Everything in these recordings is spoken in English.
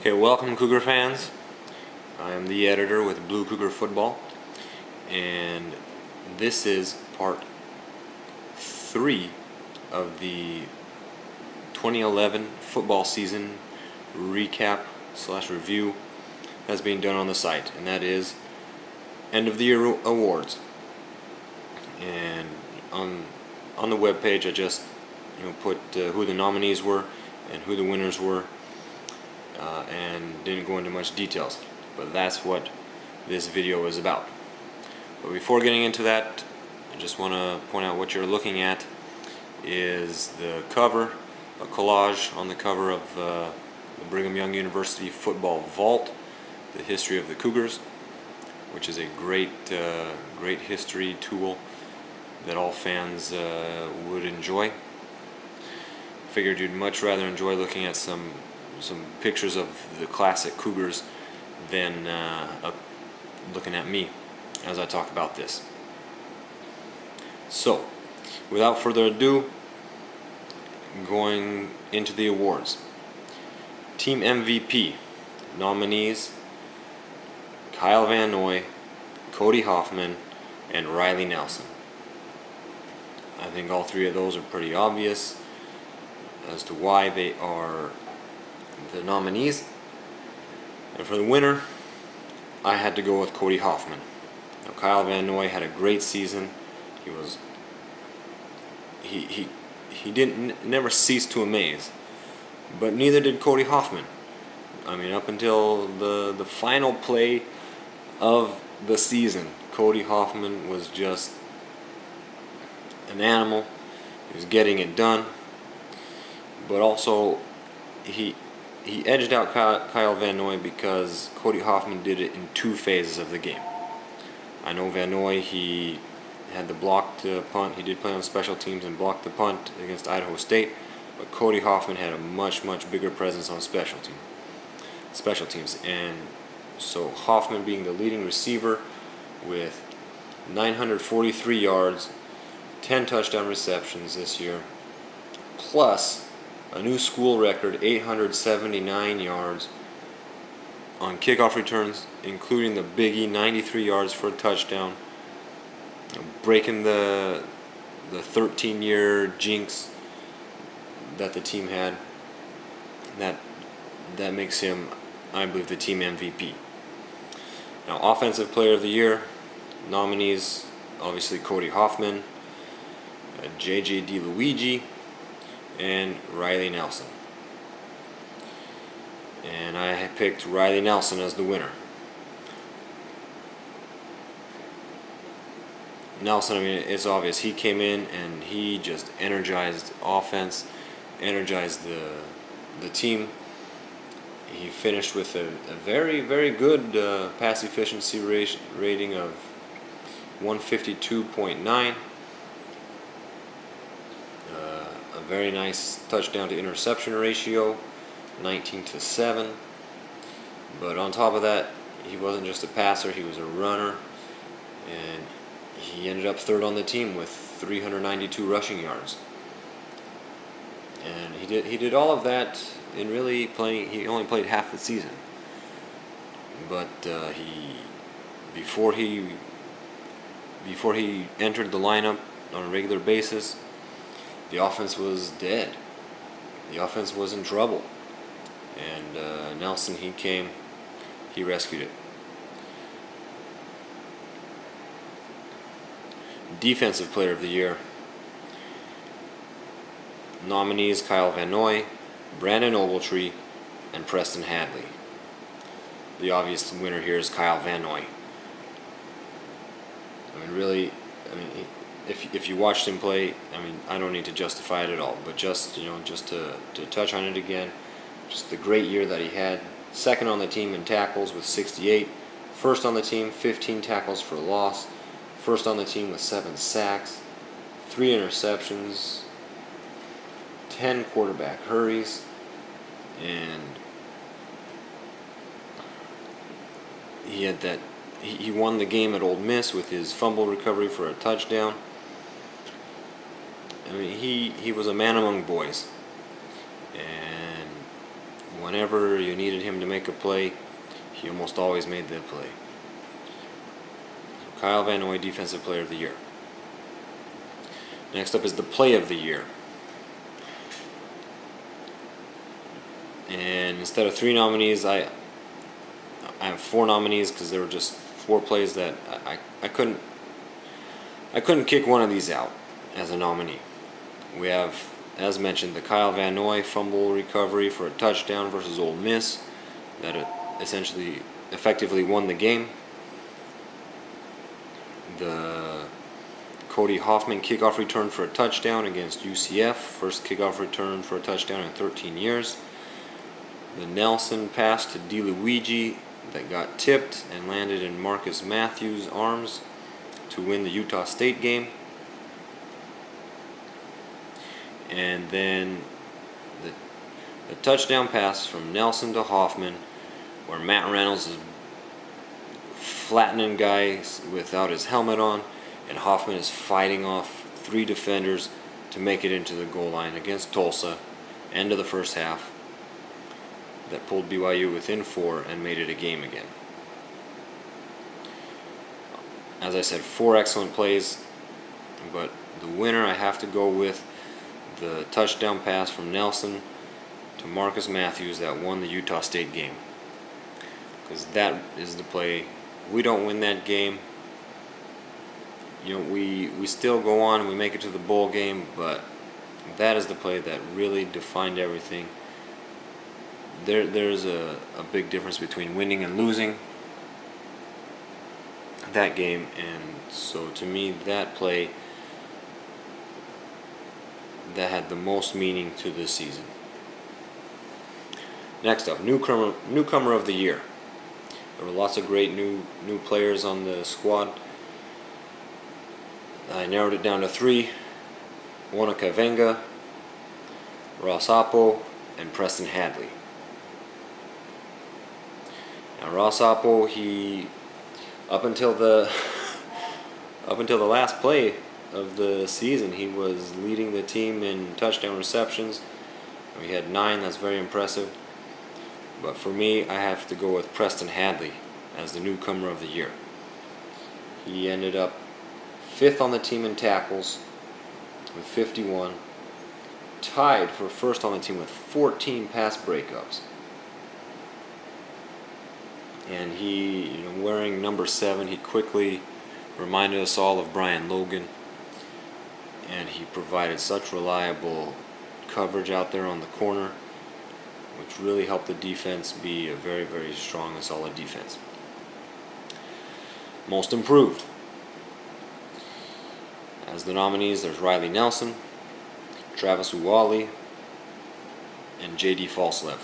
Okay, welcome Cougar fans. I am the editor with Blue Cougar Football, and this is part 3 of the 2011 football season recap / review that's being done on the site, and that is end of the year awards. And on the web page, I just put who the nominees were and who the winners were. And didn't go into much details, but that's what this video is about. But before getting into that, I just want to point out what you're looking at is the cover, a collage on the cover of the Brigham Young University Football Vault, the history of the Cougars, which is a great history tool that all fans would enjoy. Figured you'd much rather enjoy looking at some pictures of the classic Cougars than looking at me as I talk about this. So, without further ado, going into the awards. Team MVP nominees: Kyle Van Noy, Cody Hoffman, and Riley Nelson. I think all three of those are pretty obvious as to why they are the nominees. And for the winner, I had to go with Cody Hoffman. Now, Kyle Van Noy had a great season. He never ceased to amaze, but neither did Cody Hoffman. I mean, up until the final play of the season, Cody Hoffman was just an animal. He was getting it done, but also he edged out Kyle Van Noy because Cody Hoffman did it in 2 phases of the game. I know Van Noy, he had the blocked punt. He did play on special teams and blocked the punt against Idaho State, but Cody Hoffman had a much bigger presence on special teams. And so Hoffman, being the leading receiver with 943 yards, 10 touchdown receptions this year, plus a new school record 879 yards on kickoff returns, including the biggie 93 yards for a touchdown, breaking the 13-year jinx that the team had. That makes him, I believe, the team MVP. Now, Offensive Player of the Year nominees: obviously Cody Hoffman, J.J. DeLuigi, and Riley Nelson. And I picked Riley Nelson as the winner. Nelson, I mean, it's obvious. He came in and he just energized offense, energized the team. He finished with a very good pass efficiency rating of 152.9. A very nice touchdown to interception ratio, 19-7. But on top of that, he wasn't just a passer, he was a runner, and he ended up 3rd on the team with 392 rushing yards. And he did all of that in really playing. He only played half the season, but before he entered the lineup on a regular basis, the offense was dead. The offense was in trouble. And Nelson, he came, he rescued it. Defensive Player of the Year nominees: Kyle Van Noy, Brandon Ogletree, and Preston Hadley. The obvious winner here is Kyle Van Noy. I mean, really, if you watched him play, I mean, I don't need to justify it at all, but just to touch on it again, just the great year that he had. 2nd on the team in tackles with 68, 1st on the team, 15 tackles for loss, 1st on the team with 7 sacks, 3 interceptions, 10 quarterback hurries, and he won the game at Ole Miss with his fumble recovery for a touchdown. I mean, he was a man among boys. And whenever you needed him to make a play, he almost always made the play. So Kyle Van Noy, Defensive Player of the Year. Next up is the Play of the Year. And instead of 3 nominees, I have 4 nominees because there were just 4 plays that I couldn't kick one of these out as a nominee. We have, as mentioned, the Kyle Van Noy fumble recovery for a touchdown versus Ole Miss that essentially effectively won the game. The Cody Hoffman kickoff return for a touchdown against UCF, first kickoff return for a touchdown in 13 years. The Nelson pass to DeLuigi that got tipped and landed in Marcus Matthews' arms to win the Utah State game. And then the touchdown pass from Nelson to Hoffman, where Matt Reynolds is flattening guys without his helmet on, and Hoffman is fighting off 3 defenders to make it into the goal line against Tulsa, end of the first half. That pulled BYU within 4 and made it a game again. As I said, 4 excellent plays, but the winner I have to go with the touchdown pass from Nelson to Marcus Matthews that won the Utah State game. Because that is the play. We don't win that game, we still go on and we make it to the bowl game, but that is the play that really defined everything. There's a big difference between winning and losing that game, and so to me that play that had the most meaning to this season. Next up, newcomer of the year. There were lots of great new players on the squad. I narrowed it down to 3: Wanaka Venga, Ross Oppo, and Preston Hadley. Now Ross Oppo, he up until the last play of the season, he was leading the team in touchdown receptions. We had 9. That's very impressive. But for me, I have to go with Preston Hadley as the newcomer of the year. He ended up 5th on the team in tackles with 51, tied for first on the team with 14 pass breakups. And he, wearing number 7, he quickly reminded us all of Brian Logan, and he provided such reliable coverage out there on the corner, which really helped the defense be a very, very strong and solid defense. Most improved. As the nominees, there's Riley Nelson, Travis Uwali, and J.D. Falslev.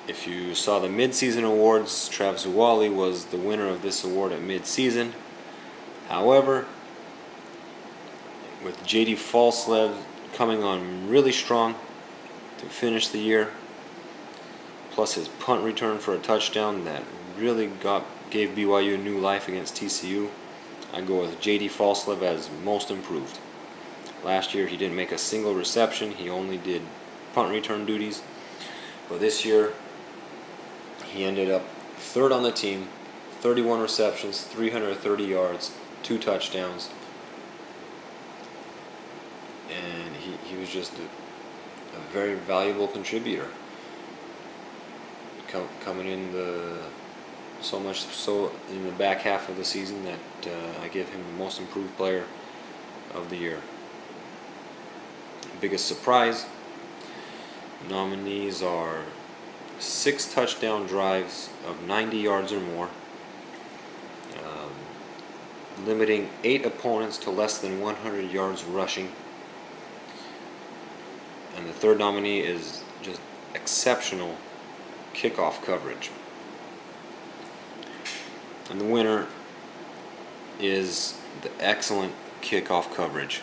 If you saw the mid-season awards, Travis Uwali was the winner of this award at mid-season. However, with J.D. Falslev coming on really strong to finish the year, plus his punt return for a touchdown that really gave BYU new life against TCU, I go with J.D. Falslev as most improved. Last year he didn't make a single reception, he only did punt return duties. But this year he ended up 3rd on the team, 31 receptions, 330 yards, 2 touchdowns. And he was just a very valuable contributor. Coming in so much so in the back half of the season that I give him the most improved player of the year. Biggest surprise, nominees are 6 touchdown drives of 90 yards or more, limiting 8 opponents to less than 100 yards rushing. And the 3rd nominee is just exceptional kickoff coverage. And the winner is the excellent kickoff coverage.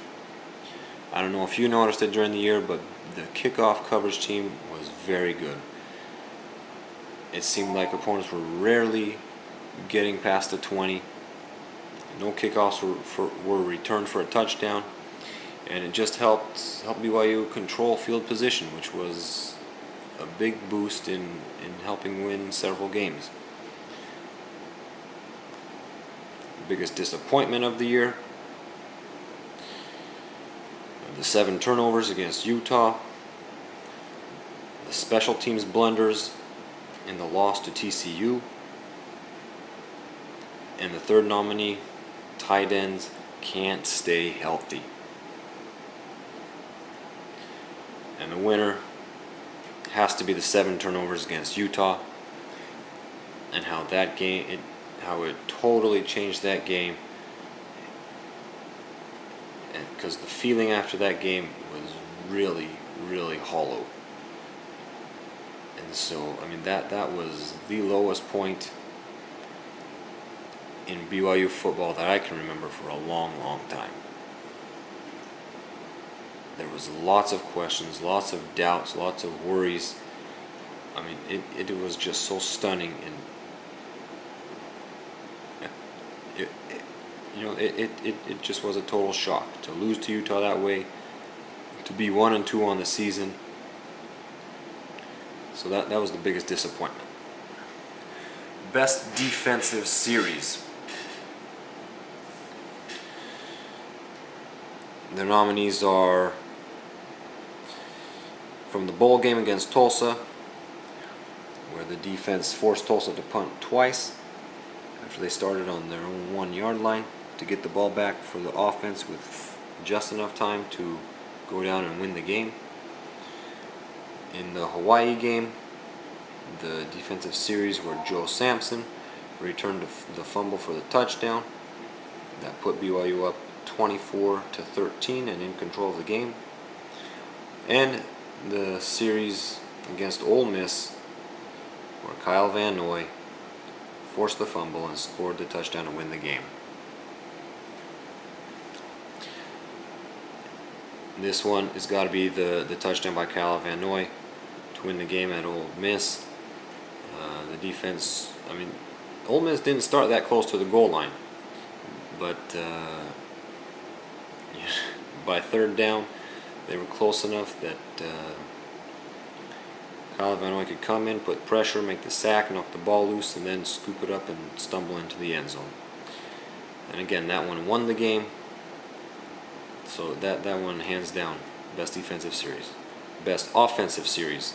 I don't know if you noticed it during the year, but the kickoff coverage team was very good. It seemed like opponents were rarely getting past the 20. No kickoffs were returned for a touchdown, and it just helped BYU control field position, which was a big boost in helping win several games. Biggest disappointment of the year, the 7 turnovers against Utah, the special teams blunders in the loss to TCU, and the third nominee, tight ends can't stay healthy. And the winner has to be the 7 turnovers against Utah, and how that game, how it totally changed that game. And because the feeling after that game was really, really hollow. And so, I mean, that was the lowest point in BYU football that I can remember for a long, long time. There was lots of questions, lots of doubts, lots of worries. I mean, it was just so stunning, and it just was a total shock to lose to Utah that way, to be 1-2 on the season. So that was the biggest disappointment. Best defensive series. The nominees are from the bowl game against Tulsa, where the defense forced Tulsa to punt twice after they started on their own 1-yard line to get the ball back for the offense with just enough time to go down and win the game. In the Hawaii game, the defensive series where Joe Sampson returned the fumble for the touchdown that put BYU up 24-13 and in control of the game. And the series against Ole Miss, where Kyle Van Noy forced the fumble and scored the touchdown to win the game. This one has got to be the touchdown by Kyle Van Noy to win the game at Ole Miss. The defense, I mean, Ole Miss didn't start that close to the goal line, but by third down, they were close enough that Kyle Van Noy could come in, put pressure, make the sack, knock the ball loose, and then scoop it up and stumble into the end zone. And again, that one won the game. So that one, hands down, best defensive series. Best offensive series.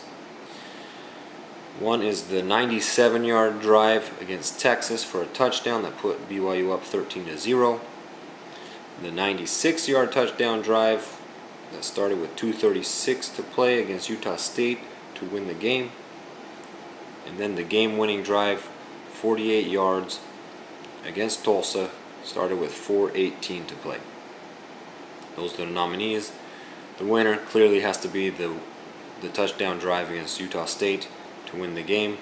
One is the 97-yard drive against Texas for a touchdown that put BYU up 13-0. The 96-yard touchdown drive that started with 2:36 to play against Utah State to win the game. And then the game-winning drive, 48 yards against Tulsa, started with 4:18 to play. Those are the nominees. The winner clearly has to be the touchdown drive against Utah State to win the game.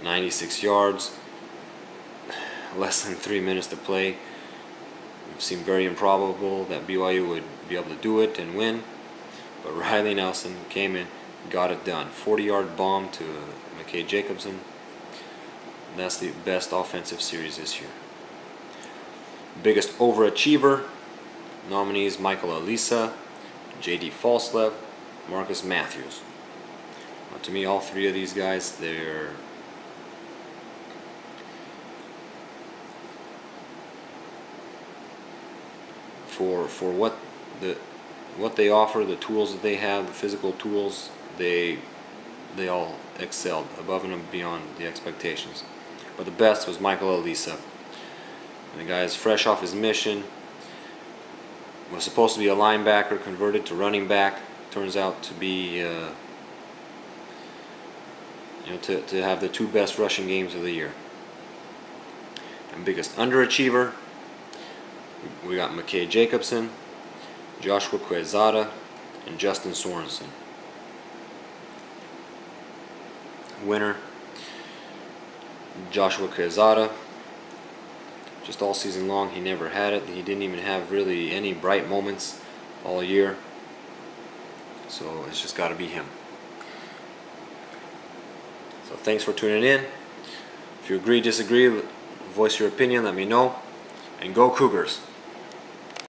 96 yards, less than 3 minutes to play. It seemed very improbable that BYU would be able to do it and win, but Riley Nelson came in, got it done. 40-yard bomb to McKay Jacobson. That's the best offensive series this year. Biggest overachiever. Nominees: Michael Alisa, J.D. Falslev, Marcus Matthews. To me, all three of these guys, they're for what they offer, the tools that they have, the physical tools, they all excelled above and beyond the expectations. But the best was Michael Alisa. And the guy is fresh off his mission. Was supposed to be a linebacker, converted to running back. Turns out to be to have the 2 best rushing games of the year. And biggest underachiever, we got McKay Jacobson, Joshua Quezada, and Justin Sorensen. Winner, Joshua Quezada. Just all season long, he never had it. He didn't even have really any bright moments all year. So it's just got to be him. So thanks for tuning in. If you agree, disagree, voice your opinion, let me know. And go Cougars!